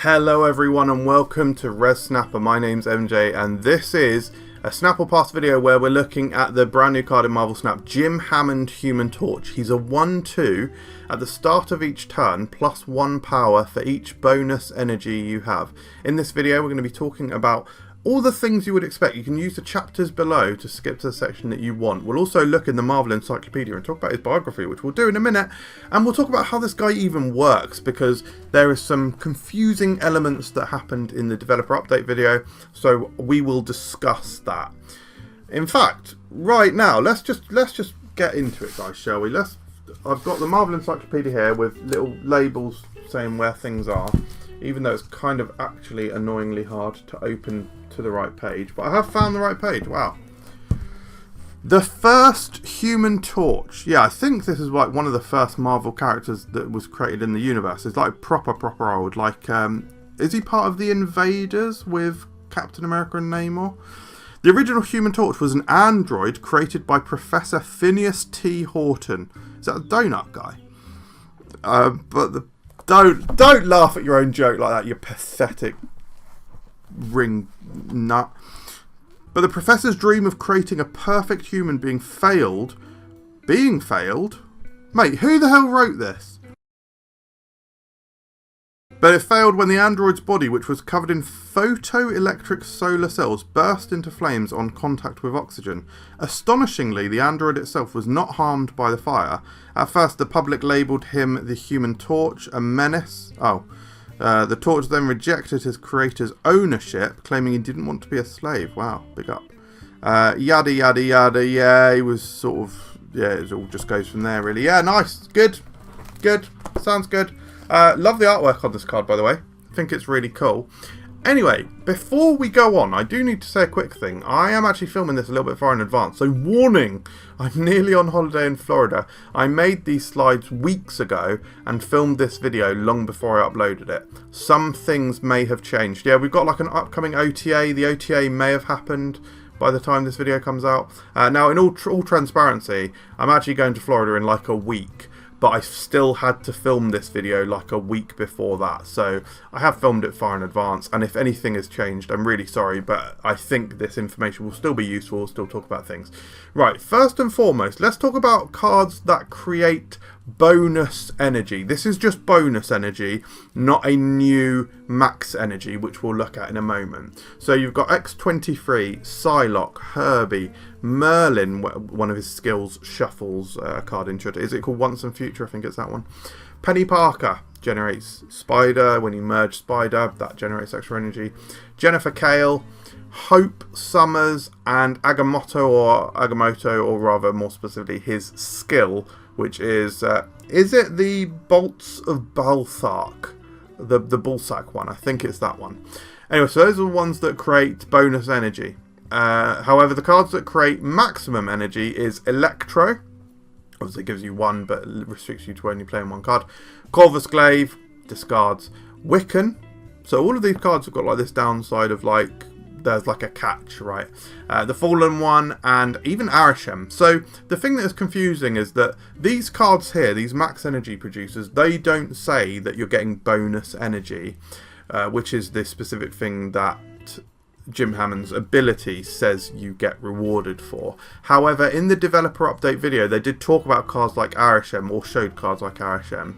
Hello everyone and welcome to Res Snapper. My name's MJ and this is a Snapple Pass video where we're looking at the brand new card in Marvel Snap, Jim Hammond Human Torch. He's a 1/2 at the start of each turn, plus 1 power for each bonus energy you have. In this video we're going to be talking about all the things you would expect. You can use the chapters below to skip to the section that you want. We'll also look in the Marvel Encyclopedia and talk about his biography, which we'll do in a minute. And we'll talk about how this guy even works, because there is some confusing elements that happened in the developer update video. So we will discuss that. In fact, right now, let's just get into it, guys, shall we? I've got the Marvel Encyclopedia here with little labels saying where things are, even though it's kind of actually annoyingly hard to open to the right page, but I have found the right page. Wow. The first Human Torch. Yeah, I think this is like one of the first Marvel characters that was created in the universe. It's like proper old. Like, is he part of the Invaders with Captain America and Namor? The original Human Torch was an android created by Professor Phineas T. Horton. Is that a donut guy? Don't laugh at your own joke like that, you pathetic ring nut. But the professor's dream of creating a perfect human being failed. Mate, who the hell wrote this? But it failed when the android's body, which was covered in photoelectric solar cells, burst into flames on contact with oxygen. Astonishingly, the android itself was not harmed by the fire. At first, the public labelled him the Human Torch, a menace. The Torch then rejected his creator's ownership, claiming he didn't want to be a slave. Wow, big up. Yada, yada, yada, yeah, he was sort of, yeah, it all just goes from there, really. Yeah, nice, good, sounds good. Love the artwork on this card, by the way. I think it's really cool. Anyway, before we go on, I do need to say a quick thing. I am actually filming this a little bit far in advance, so warning, I'm nearly on holiday in Florida. I made these slides weeks ago and filmed this video long before I uploaded it. Some things may have changed. Yeah, we've got like an upcoming OTA. The OTA may have happened by the time this video comes out. Now, in all transparency, I'm actually going to Florida in like a week. But I still had to film this video like a week before that. So I have filmed it far in advance. And if anything has changed, I'm really sorry. But I think this information will still be useful. We'll still talk about things. Right, first and foremost, let's talk about cards that create bonus energy. This is just bonus energy, not a new max energy, which we'll look at in a moment. So you've got X-23, Psylocke, Herbie, Merlin, one of his skills shuffles a card into it. Is it called Once and Future? I think it's that one. Penny Parker generates Spider. When you merge Spider, that generates extra energy. Jennifer Kale, Hope Summers, and Agamotto, or rather more specifically his skill, which is it the Bolts of Balthark? The Bullsack one, I think it's that one. Anyway, so those are the ones that create bonus energy. However, the cards that create maximum energy is Electro. Obviously it gives you 1, but it restricts you to only playing 1 card. Corvus Glaive, discards. Wiccan. So all of these cards have got like this downside of like, there's like a catch, right? The Fallen One, and even Arishem. So the thing that is confusing is that these cards here, these max energy producers, they don't say that you're getting bonus energy, which is this specific thing that Jim Hammond's ability says you get rewarded for. However, in the developer update video, they did talk about cards like Arishem, or showed cards like Arishem.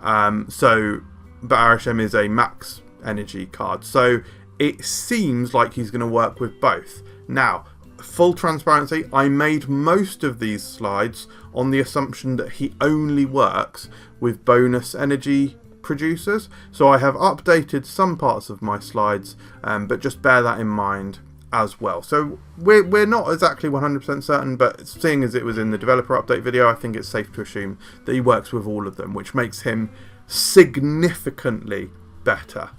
But Arishem is a max energy card. So it seems like he's going to work with both. Now, full transparency, I made most of these slides on the assumption that he only works with bonus energy producers. So I have updated some parts of my slides, but just bear that in mind as well. So we're not exactly 100% certain, but seeing as it was in the developer update video, I think it's safe to assume that he works with all of them, which makes him significantly better.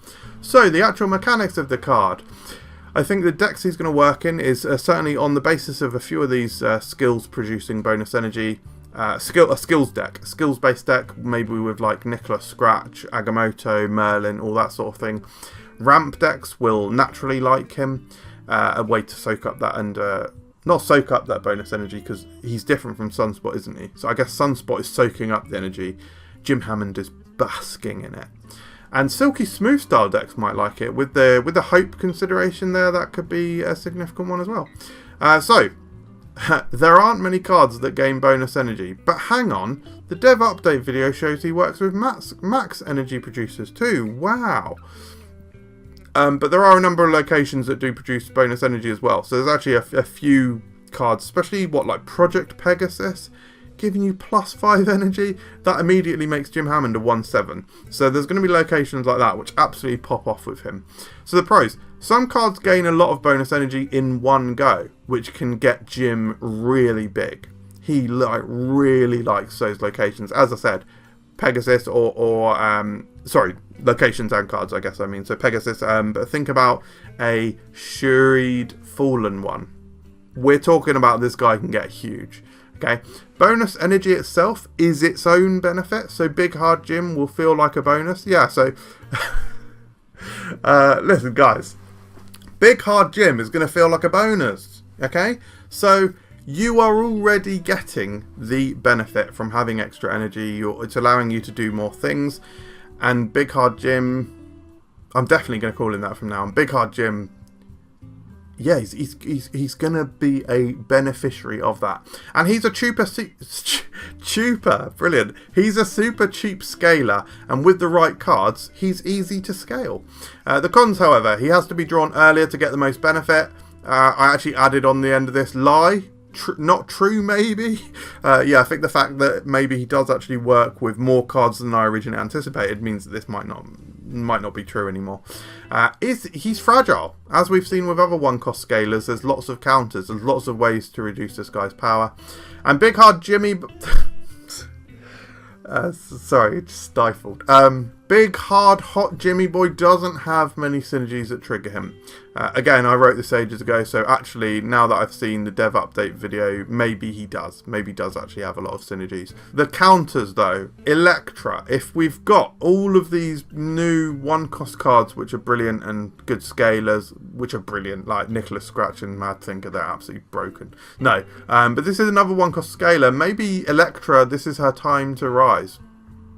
So the actual mechanics of the card, I think the decks he's going to work in is certainly on the basis of a few of these skills producing bonus energy. A skills deck, skills-based deck, maybe with like Nicholas, Scratch, Agamotto, Merlin, all that sort of thing. Ramp decks will naturally like him, a way to soak up that and not soak up that bonus energy, because he's different from Sunspot, isn't he? So I guess Sunspot is soaking up the energy. Jim Hammond is basking in it. And Silky Smooth style decks might like it. With the Hope consideration there, that could be a significant one as well. So, there aren't many cards that gain bonus energy. But hang on, the dev update video shows he works with max energy producers too. Wow. But there are a number of locations that do produce bonus energy as well. So there's actually a few cards, especially like Project Pegasus, giving you +5 energy. That immediately makes Jim Hammond a 1/7. So there's going to be locations like that which absolutely pop off with him. So the pros: some cards gain a lot of bonus energy in one go, which can get Jim really big. He really likes those locations. As I said, Pegasus sorry, locations and cards, I guess I mean. So Pegasus, but think about a Shuried Fallen one. We're talking about this guy can get huge. Okay, bonus energy itself is its own benefit. So Big Hard Jim will feel like a bonus. Yeah, so listen guys, Big Hard Jim is going to feel like a bonus. Okay, so you are already getting the benefit from having extra energy. It's allowing you to do more things. And Big Hard Jim, I'm definitely going to call him that from now on. Big Hard Jim, yeah, he's going to be a beneficiary of that. And he's a brilliant. He's a super cheap scaler. And with the right cards, he's easy to scale. The cons, however, he has to be drawn earlier to get the most benefit. I actually added on the end of this lie. Not true, maybe. Yeah, I think the fact that maybe he does actually work with more cards than I originally anticipated means that this might not be true anymore. He's fragile, as we've seen with other one-cost scalers. There's lots of counters. There's lots of ways to reduce this guy's power. And Big Hard Jimmy, sorry, just stifled. Big Hard Hot Jimmy Boy doesn't have many synergies that trigger him. Again, I wrote this ages ago, so actually, now that I've seen the dev update video, maybe he does. Maybe he does actually have a lot of synergies. The counters, though, Electra. If we've got all of these new one-cost cards, which are brilliant, and good scalers, which are brilliant, like Nicholas Scratch and Mad Thinker, they're absolutely broken. No, but this is another one-cost scaler. Maybe Electra, this is her time to rise.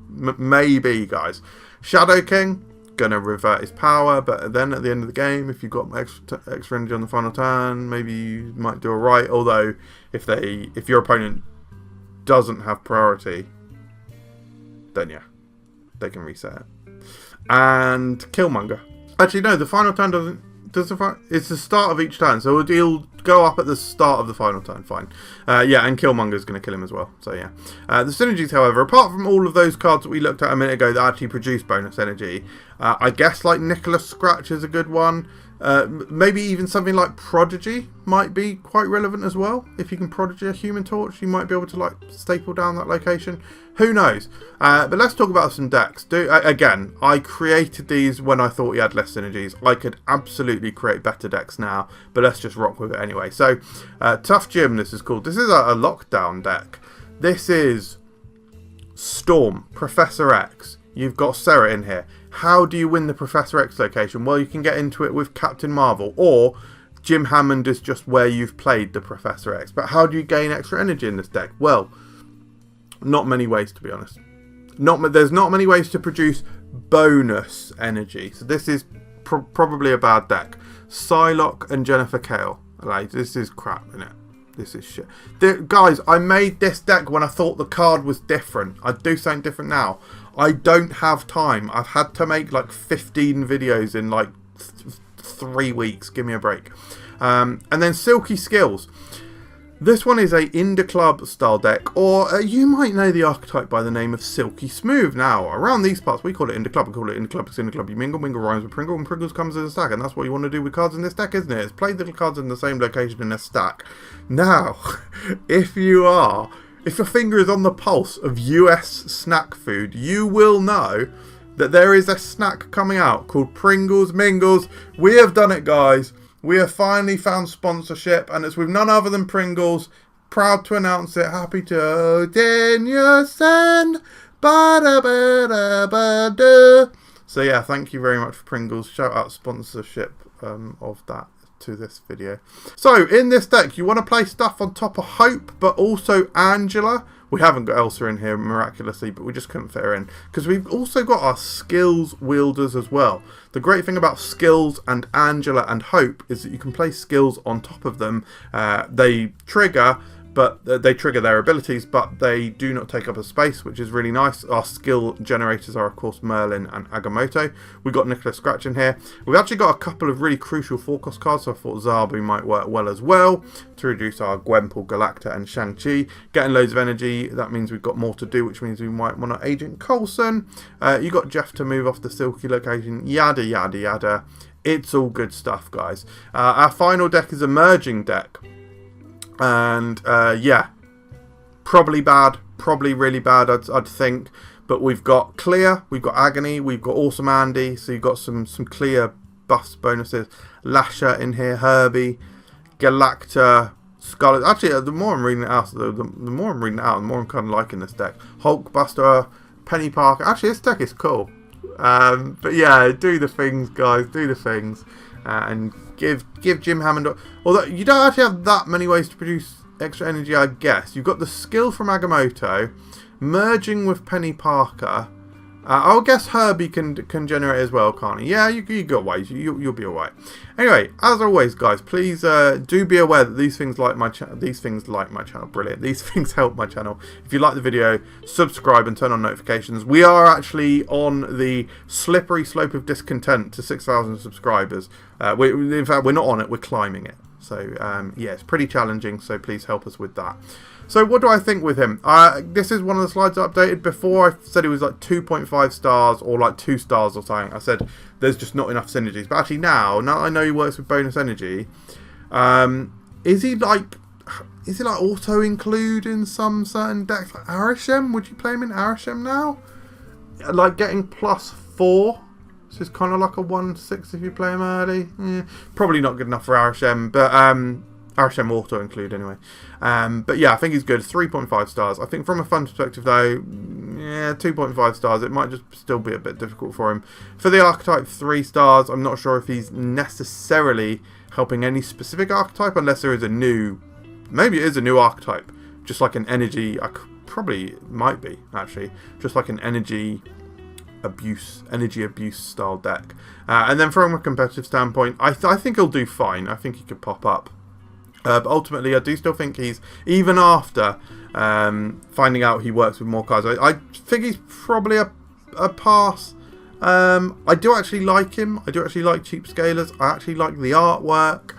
Maybe, guys. Shadow King, gonna revert his power, but then at the end of the game, if you've got extra energy on the final turn, maybe you might do alright. Although if your opponent doesn't have priority, then yeah, they can reset it. And Killmonger. Actually, no, the final turn doesn't. It's the start of each turn, so he'll go up at the start of the final turn. Fine. Yeah, and Killmonger's going to kill him as well. So yeah. The synergies, however, apart from all of those cards that we looked at a minute ago that actually produce bonus energy, I guess like Nicholas Scratch is a good one. Maybe even something like Prodigy might be quite relevant as well. If you can Prodigy a Human Torch, you might be able to like staple down that location. Who knows? But let's talk about some decks. Again, I created these when I thought he had less synergies. I could absolutely create better decks now, but let's just rock with it anyway. So, Tough Jim, this is called. This is a lockdown deck. This is Storm, Professor X. You've got Sarah in here. How do you win the Professor X location? Well, you can get into it with Captain Marvel, or Jim Hammond is just where you've played the Professor X. But how do you gain extra energy in this deck? Well, not many ways, to be honest. There's not many ways to produce bonus energy. So this is probably a bad deck. Psylocke and Jennifer Kale. Like, this is crap, isn't it? This is shit. Guys, I made this deck when I thought the card was different. I'd do something different now. I don't have time. I've had to make like 15 videos in like 3 weeks. Give me a break. And then Silky Skills. This one is a Indie Club style deck, or you might know the archetype by the name of Silky Smooth. Now, around these parts, we call it Indie Club. We call it Indie Club because Indie Club you mingle rhymes with Pringle, and Pringles comes as a stack, and that's what you want to do with cards in this deck, isn't it? It's play little cards in the same location in a stack. Now, if your finger is on the pulse of US snack food, you will know that there is a snack coming out called Pringles Mingles. We have done it, guys. We have finally found sponsorship, and it's with none other than Pringles. Proud to announce it. Happy to then you send. So yeah, thank you very much for Pringles. Shout out sponsorship of that to this video. So in this deck, you want to play stuff on top of Hope, but also Angela, We haven't got Elsa in here miraculously, but we just couldn't fit her in. Because we've also got our skills wielders as well. The great thing about skills and Angela and Hope is that you can place skills on top of them. They trigger their abilities, but they do not take up a space, which is really nice. Our skill generators are, of course, Merlin and Agamotto. We've got Nicholas Scratch in here. We've actually got a couple of really crucial forecast cards, so I thought Zabu might work well as well to reduce our Gwenpool, Galacta, and Shang-Chi. Getting loads of energy, that means we've got more to do, which means we might want to Agent Coulson. You got Jeff to move off the Silky location, yada, yada, yada. It's all good stuff, guys. Our final deck is a merging deck. And yeah, probably bad, probably really bad, I'd think. But we've got Clear, we've got Agony, we've got Awesome Andy, so you've got some clear buff bonuses. Lasher in here, Herbie, Galacta, Scarlet. Actually, the more I'm reading it out, the more I'm reading it out, the more I'm kind of liking this deck. Hulkbuster, Penny Parker. Actually, this deck is cool. But yeah, do the things, guys, do the things, and give Jim Hammond. Although you don't actually have that many ways to produce extra energy, I guess. You've got the skill from Agamotto, merging with Penny Parker. I guess Herbie can generate as well, can't he? Yeah, you got ways. You'll be alright. Anyway, as always, guys, please do be aware that these things like my channel. Brilliant. These things help my channel. If you like the video, subscribe and turn on notifications. We are actually on the slippery slope of discontent to 6,000 subscribers. In fact, we're not on it. We're climbing it. So yeah, it's pretty challenging. So please help us with that. So what do I think with him? This is one of the slides I updated. Before I said it was like 2.5 stars or like 2 stars or something. I said there's just not enough synergies. But actually now I know he works with bonus energy. Is he like auto include in some certain decks? Like Arishem? Would you play him in Arishem now? Like getting +4. This is kind of like a 1/6 if you play him early. Probably not good enough for Arishem, but Arishem auto include anyway. But yeah, I think he's good. 3.5 stars. I think from a fun perspective though, yeah, 2.5 stars. It might just still be a bit difficult for him. For the archetype, 3 stars. I'm not sure if he's necessarily helping any specific archetype, unless there is a new, maybe it is a new archetype, just like an energy. Probably might be actually just like an energy abuse style deck. And then from a competitive standpoint, I think he'll do fine. I think he could pop up. But ultimately, I do still think he's, even after finding out he works with more cards, I think he's probably a pass. I do actually like him. I do actually like Cheap Scalers. I actually like the artwork.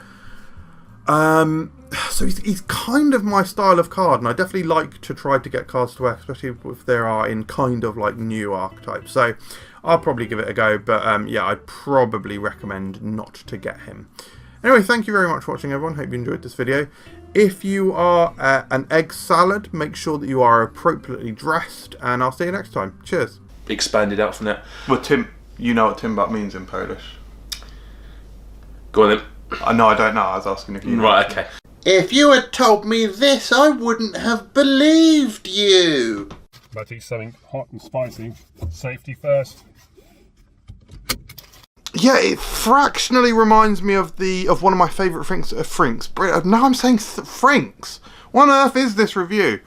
So he's kind of my style of card, and I definitely like to try to get cards to work, especially if there are in kind of like new archetypes. So I'll probably give it a go, but yeah, I'd probably recommend not to get him. Anyway, thank you very much for watching, everyone. Hope you enjoyed this video. If you are an egg salad, make sure that you are appropriately dressed, and I'll see you next time. Cheers. Expanded out from that. Well, Tim, you know what Timbuk means in Polish. Go on then. No, I don't know. I was asking if you know. Right, okay. If you had told me this, I wouldn't have believed you. About to eat something hot and spicy. Safety first. Yeah, it fractionally reminds me of one of my favourite Frinks. Now I'm saying Frinks. What on earth is this review?